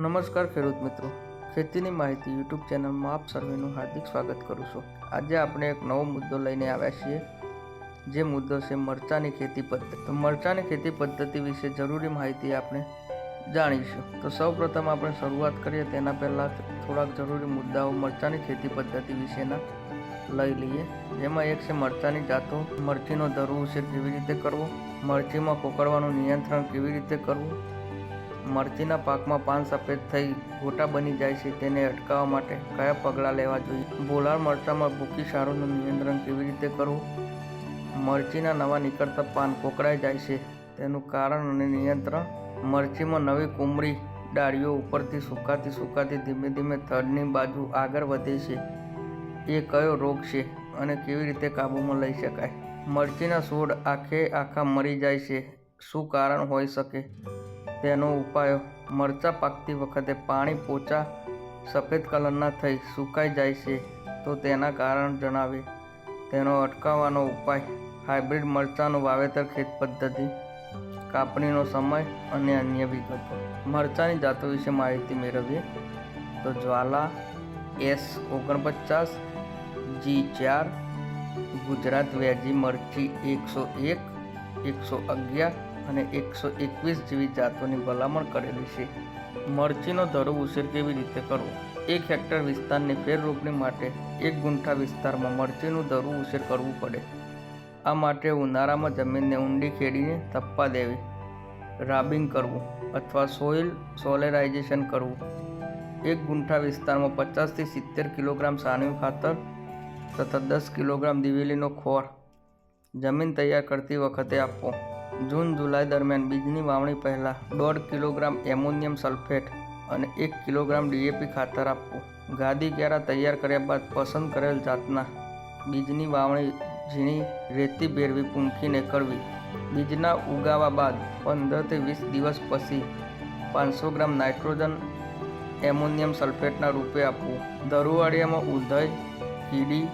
નમસ્કાર ખેડૂત મિત્રો, ખેતીની માહિતી યુટ્યુબ ચેનલમાં આપ સર્વેનું હાર્દિક સ્વાગત કરું છું। આજે આપણે એક નવો મુદ્દો લઈને આવ્યા છીએ, જે મુદ્દો છે મરચાની ખેતી પદ્ધતિ। તો મરચાની ખેતી પદ્ધતિ વિશે જરૂરી માહિતી આપણે જાણીશું। તો સૌપ્રથમ આપણે શરૂઆત કરીએ તેના પહેલાં થોડાક જરૂરી મુદ્દાઓ મરચાની ખેતી પદ્ધતિ વિશેના લઈ લઈએ, જેમાં એક છે મરચાની જાતો, મરચીનો ધરુ ઉછેર કેવી રીતે કરવો, મરચીમાં કોકડવાનું નિયંત્રણ કેવી રીતે કરવું, મરચીના પાકમાં પાન સફેદ થઈ ગોટા બની જાય છે તેને અટકાવવા માટે કયા પગલાં લેવા જોઈએ, બોલાળ મરચામાં ભૂકી સારોનું નિયંત્રણ કેવી રીતે કરવું, મરચીના નવા નીકળતા પાન કોકડાઈ જાય છે તેનું કારણ અને નિયંત્રણ, મરચીમાં નવી કુમળી ડાળીઓ ઉપરથી સુકાતી ધીમે ધીમે થડની બાજુ આગળ વધે છે એ કયો રોગ છે અને કેવી રીતે કાબૂમાં લઈ શકાય, મરચીના છોડ આખા મરી જાય છે શું કારણ હોઈ શકે તેનો ઉપાયો, મરચાં પાકતી વખતે પાણી પોચા સફેદ કલરના થઈ સુકાઈ જાય છે તો તેના કારણ જણાવે, તેનો અટકાવવાનો ઉપાય, હાઇબ્રિડ મરચાંનું વાવેતર, ખેત પદ્ધતિ, કાપણીનો સમય અને અન્ય વિગતો। મરચાંની જાતો વિશે માહિતી મેળવીએ તો જ્વાલા S49, G4, ગુજરાત વેજી મરચી 101, 111 અને 121 જેવી જાતોની ભલામણ કરેલી છે। મરચીનો ધરો ઉછેર કેવી રીતે કરવો, 1 હેક્ટર વિસ્તારની ફેર રોપણી માટે 1 ગુંઠા વિસ્તારમાં મરચીનું ધરું ઉછેર કરવું પડે। આ માટે ઉનાળામાં જમીનને ઊંડી ખેડીને તપ્પા દેવી, રાબિંગ કરવું અથવા સોઇલ સોલેરાઇઝેશન કરવું। 1 ગુંઠા વિસ્તારમાં 50 થી 70 કિલોગ્રામ છાણિયું ખાતર તથા 10 કિલોગ્રામ દિવેલીનો ખોળ જમીન તૈયાર કરતી વખતે આપવો। જૂન જુલાઈ દરમિયાન બીજની વાવણી પહેલાં 1.5 કિલોગ્રામ એમોનિયમ સલ્ફેટ અને 1 કિલોગ્રામ DAP ખાતર આપવું। ગાદી ક્યારા તૈયાર કર્યા બાદ પસંદ કરેલ જાતના બીજની વાવણી ઝીણી રેતી ભેરવી પૂંખીને કરવી। બીજના ઉગાવા બાદ 15 થી 20 દિવસ પછી 500 ગ્રામ નાઇટ્રોજન એમોનિયમ સલ્ફેટના રૂપે આપવું। ધરુવાળિયામાં ઉધઈ, કીડી,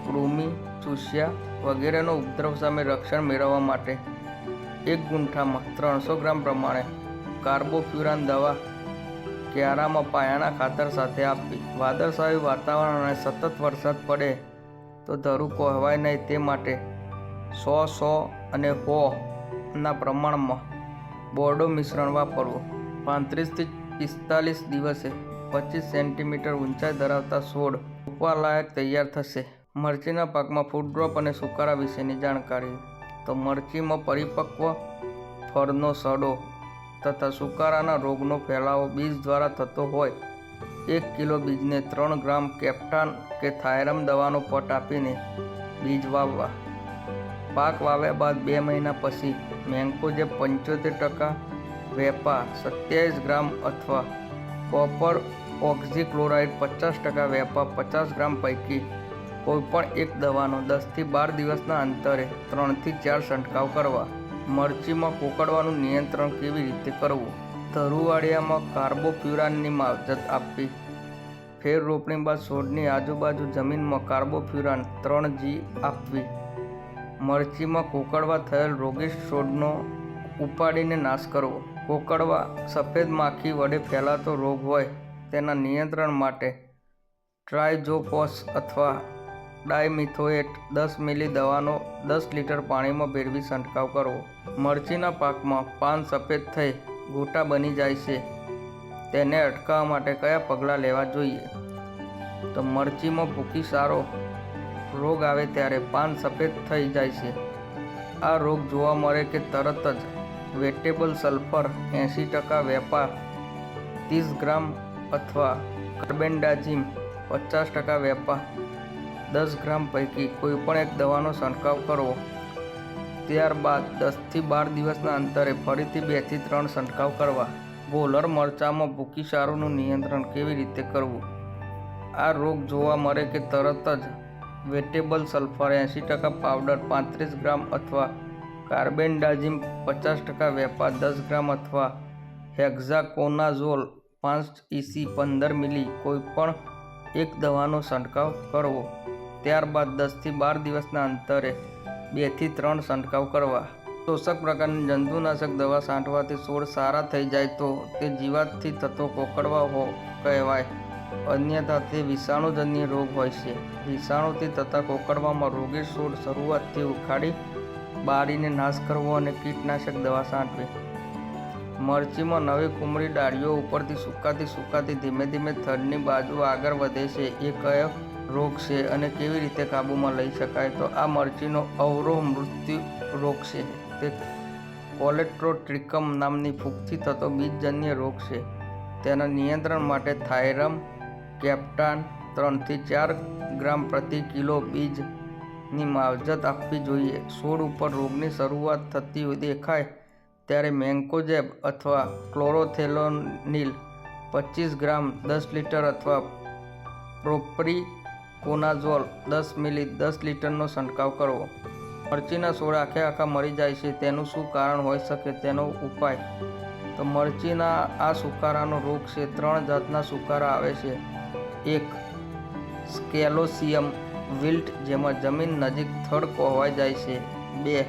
કૃમિ, ચૂસ્યા વગેરેનો ઉપદ્રવ સામે રક્ષણ મેળવવા માટે 1 ગુંઠામાં 300 ગ્રામ પ્રમાણે કાર્બોફ્યુરાન દવા ક્યારામાં પાયાના ખાતર સાથે આપવી। વાદળછાયું વાતાવરણ અને સતત વરસાદ પડે તો ધરું કોહવાય નહીં તે માટે 100 અને 100 ના પ્રમાણમાં બોરડો મિશ્રણ વાપરવું। 35 થી 45 દિવસે 25 સેન્ટીમીટર ઊંચાઈ ધરાવતા છોડ રોપવા લાયક તૈયાર થશે। મરચીના પાકમાં ફૂટ ડ્રોપ અને સુકારા વિશેની જાણકારી, તો મરચીમાં પરિપક્વ ફળનો સડો તથા સુકારાના રોગનો ફેલાવો બીજ દ્વારા થતો હોય 1 કિલો બીજને 3 ગ્રામ કેપ્ટાન કે થાયરમ દવાનો પટ આપીને બીજ વાવવા। પાક વાવ્યા બાદ 2 મહિના પછી મેન્કોજેબ 75%, વેપા 27 ગ્રામ અથવા કોપર ઓક્ઝીક્લોરાઇડ 50%, વેપા 50 ગ્રામ પૈકી કોઈપણ એક દવાનો 10 થી 12 દિવસના અંતરે 3 થી 4 છંટકાવ કરવા। મરચીમાં કોકડવાનું નિયંત્રણ કેવી રીતે કરવું, ધરુવાળિયામાં કાર્બોફ્યુરાનની માવજત આપવી। ફેર રોપણી બાદ છોડની આજુબાજુ જમીનમાં કાર્બોફ્યુરાન 3G આપવી। મરચીમાં કોકડવા થયેલ રોગિષ્ટ છોડનો ઉપાડીને નાશ કરવો। કોકડવા સફેદ માખી વડે ફેલાતો રોગ હોય તેના નિયંત્રણ માટે ટ્રાઇઝોફોસ અથવા ડાયમિથોએટ 10 મિલી દવાનો 10 લીટર પાણીમાં ભેળવી છંટકાવ કરવો। મરચીના પાકમાં પાન સફેદ થઈ ગોટા બની જાય છે તેને અટકાવવા માટે કયા પગલાં લેવા જોઈએ, તો મરચીમાં ભૂકી સારો રોગ આવે ત્યારે પાન સફેદ થઈ જાય છે। આ રોગ જોવા મળે કે તરત જ વેટેબલ સલ્ફર 80%, વેપા 30 ગ્રામ અથવા કાર્બેન્ડાઝિમ 50%, વેપા 10 ગ્રામ પૈકી કોઈપણ એક દવાનો છંટકાવ કરવો। ત્યારબાદ 10 થી 12 દિવસના અંતરે ફરીથી 2 થી 3 છંટકાવ કરવા। બોલર મરચામાં ભૂકી સારોનું નિયંત્રણ કેવી રીતે કરવું, આ રોગ જોવા મળે કે તરત જ વેટેબલ સલ્ફર 80% પાવડર 35 ગ્રામ અથવા કાર્બેન્ડાઝિમ 50%, વેપા 10 ગ્રામ અથવા હેક્ઝાકોનાઝોલ 5 EC 15 મિલી કોઈપણ એક દવાનો છંટકાવ કરવો। ત્યારબાદ 10 થી 12 દિવસના અંતરે 2 થી 3 છંટકાવ કરવા। શોષક પ્રકારની જંતુનાશક દવા છાંટવાથી છોડ સારા થઈ જાય તો તે જીવાતથી થતો કોકડવા કહેવાય, અન્યથા તે વિષાણુજન્ય રોગ હોય છે. વિષાણુથી થતા કોકડવામાં રોગી છોડ શરૂઆતથી ઉખાડી બારીને નાશ કરવો અને કીટનાશક દવા છાંટવી. મરચીમાં નવી કુમળી ડાળીઓ ઉપરથી સુકાતી ધીમે ધીમે થડની બાજુ આગળ વધે છે. એ કયો રોગ છે અને કેવી રીતે કાબૂમાં લઈ શકાય? તો આ મરચીનો અવરોહ મૃત્યુ રોગ છે. તે કોલેટ્રોટ્રિકમ નામની ફૂગથી થતો બીજજન્ય રોગ છે. તેના નિયંત્રણ માટે થાયરમ કેપ્ટાન 3 થી 4 ગ્રામ પ્રતિ કિલો બીજની માવજત આપવી જોઈએ. છોડ ઉપર રોગની શરૂઆત થતી દેખાય ત્યારે મેન્કોજેબ અથવા ક્લોરોથેલોનિલ 25 ગ્રામ 10 લિટર અથવા પ્રોપ્રીકોનાઝોલ 10 મિલી 10 લિટરનો છંટકાવ કરવો. મરચીના છોડ આખા મરી જાય છે, તેનું શું કારણ હોઈ શકે? તેનો ઉપાય. તો મરચીના આ સુકારાનો રોગ છે. 3 જાતના સુકારા આવે છે. 1. સ્કેલોસિયમ વિલ્ટ, જેમાં જમીન નજીક થડ કોહવાઈ જાય છે. 2.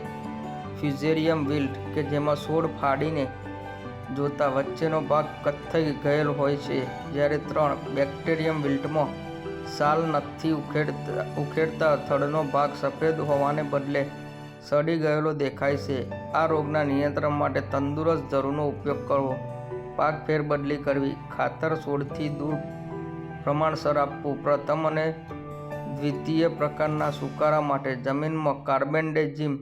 ફ્યુઝેરિયમ વિલ્ટ, કે જેમાં છોડ ફાડીને જોતા વચ્ચેનો ભાગ કથ્થઈ ગયેલ હોય છે. જ્યારે 3. બેક્ટેરિયમ વિલ્ટમાં સાલ નખથી ઉખેડતા થડનો ભાગ સફેદ હોવાને બદલે સડી ગયેલો દેખાય છે. આ રોગના નિયંત્રણ માટે તંદુરસ્ત ઝરૂનો ઉપયોગ કરવો. પાક ફેરબદલી કરવી. ખાતર છોડથી દૂર પ્રમાણસર આપવું. પ્રથમ અને દ્વિતીય પ્રકારના સુકારા માટે જમીનમાં કાર્બેન્ડેઝિમ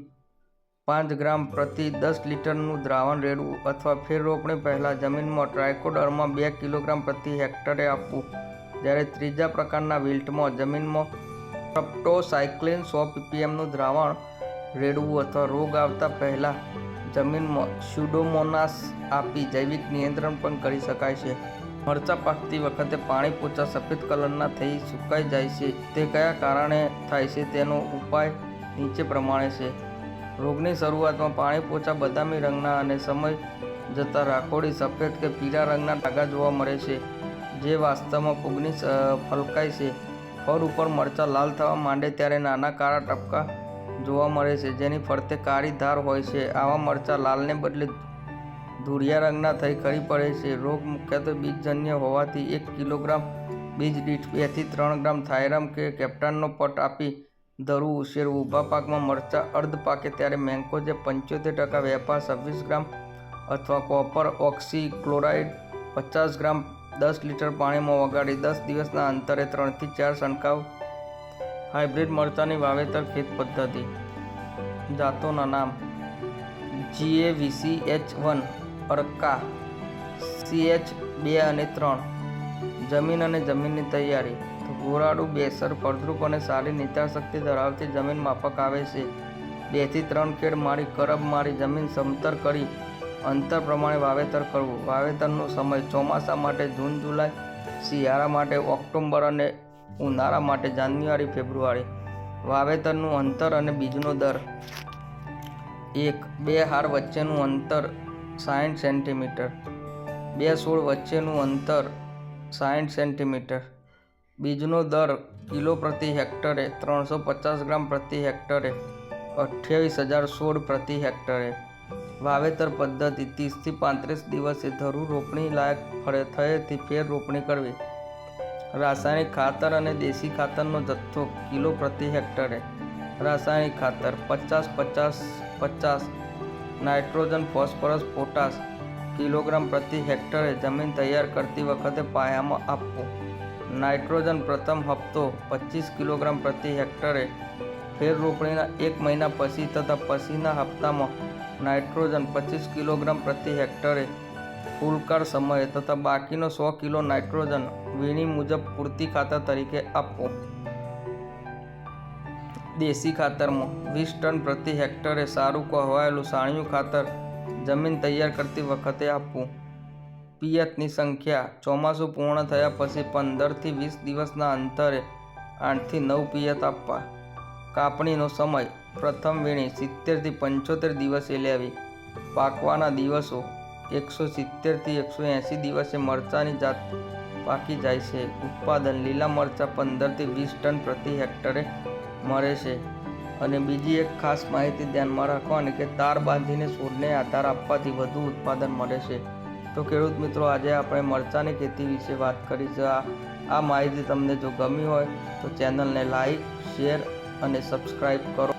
5 ગ્રામ પ્રતિ 10 લિટરનું દ્રાવણ રેડવું અથવા ફેર રોપણી પહેલાં જમીનમાં ટ્રાયકોડર્મા 2 કિલોગ્રામ પ્રતિ હેક્ટરે આપવું. જ્યારે ત્રીજા પ્રકારના વિલ્ટમાં જમીનમાં ટ્રપ્ટોસાયક્લિન 100 ppmનું દ્રાવણ રેડવું અથવા રોગ આવતા પહેલાં જમીનમાં સ્યુડોમોનાસ આપી જૈવિક નિયંત્રણ પણ કરી શકાય છે. મરચાં પાકતી વખતે પાણી પોચા સફેદ કલરના થઈ સુકાઈ જાય છે. તે કયા કારણે થાય છે? તેનો ઉપાય નીચે પ્રમાણે છે. રોગની શરૂઆતમાં પાણી પોચા બદામી રંગના અને સમય જતાં રાખોડી સફેદ કે પીળા રંગના ડાઘા જોવા મળે છે, જે વાસ્તવમાં ફૂગની ફલકાય છે. ફળ ઉપર મરચાં લાલ થવા માંડે ત્યારે નાના કાળા ટપકા જોવા મળે છે, જેની ફરતે કાળી ધાર હોય છે. આવા મરચાં લાલને બદલે ધૂળિયા રંગના થઈ ખરી પડે છે. રોગ મુખ્યત્વે બીજજન્ય હોવાથી 1 કિલોગ્રામ બીજ દીઠ 2 થી 3 ગ્રામ થાયરમ કે કેપ્ટાનનો પટ આપી ધરું ઉછેરવું. ઊભા પાકમાં મરચાં અર્ધ પાકે ત્યારે મેન્કોજેબ 75% વેપા 26 ગ્રામ અથવા કોપર ઓક્સી ક્લોરાઇડ 50 ગ્રામ 10 લિટર પાણીમાં ઓગાળી 10 દિવસના અંતરે 3 થી 4 છંટકાવ. હાઇબ્રિડ મરચાંની વાવેતર ખેત પદ્ધતિ. જાતોના નામ: GAVCH1 અરકા CH2 અને 3. જમીન અને જમીનની તૈયારી. તો ગોરાડું બેસર ફળદ્રુપ અને સારી નિતાર શક્તિ ધરાવતી જમીન માફક આવે છે. 2 થી 3 ખેડ મારી કરબ મારી જમીન સમતર કરી અંતર પ્રમાણે વાવેતર કરવું. વાવેતરનો સમય: ચોમાસા માટે જૂન જુલાઈ, શિયાળા માટે ઓક્ટોબર અને ઉનાળા માટે જાન્યુઆરી ફેબ્રુઆરી. વાવેતરનું અંતર અને બીજનો દર: 1. 2 હાર વચ્ચેનું અંતર 60 સેન્ટીમીટર. 2 છોડ વચ્ચેનું અંતર 60 સેન્ટીમીટર. બીજનો દર કિલો પ્રતિ હેક્ટરે 350 ગ્રામ પ્રતિ હેક્ટરે 28,000 છોડ પ્રતિ હેક્ટરે. વાવેતર પદ્ધતિ: 30 થી 35 દિવસે ધરું રોપણી લાયક થયેથી ફેર રોપણી કરવી. રાસાયણિક ખાતર અને દેશી ખાતરનો જથ્થો કિલો પ્રતિ હેક્ટરે. રાસાયણિક ખાતર 50-50-50 નાઇટ્રોજન ફોસ્ફરસ પોટાશ કિલોગ્રામ પ્રતિ હેક્ટરે જમીન તૈયાર કરતી વખતે પાયામાં આપવું. નાઇટ્રોજન પ્રથમ હપ્તો 25 કિલોગ્રામ પ્રતિ હેક્ટરે. ફેર રોપણીના 1 મહિના પછી તથા પછીના હપ્તામાં નાઇટ્રોજન 25 કિલોગ્રામ પ્રતિ હેક્ટરે ફૂલકાળ સમયે તથા બાકીનો 100 કિલો નાઇટ્રોજન વીણી મુજબ પૂરતી ખાતર તરીકે આપવું. દેશી ખાતરમાં 20 ટન પ્રતિ હેક્ટરે સારું કોહવાયેલું છાણિયું ખાતર જમીન તૈયાર કરતી વખતે આપવું. પિયતની સંખ્યા: ચોમાસું પૂર્ણ થયા પછી 15 થી 20 દિવસના અંતરે 8 થી 9 પિયત આપવા. કાપણીનો સમય: પ્રથમ વીણી 70 થી 75 દિવસે લેવી. પાકવાના દિવસો: 170 થી 180 દિવસે મરચાંની જાત પાકી જાય છે. ઉત્પાદન: લીલા મરચાં 15 થી 20 ટન પ્રતિ હેક્ટરે મળે છે. અને બીજી એક ખાસ માહિતી ધ્યાનમાં રાખવાની કે તાર બાંધીને છોડને આધાર આપવાથી વધુ ઉત્પાદન મળે છે. તો ખેડૂત મિત્રો, આજે આપણે મરચાંની ખેતી વિશે વાત કરી છે. આ માહિતી તમને જો ગમી હોય તો ચેનલને લાઈક, શેર અને સબસ્ક્રાઈબ કરો.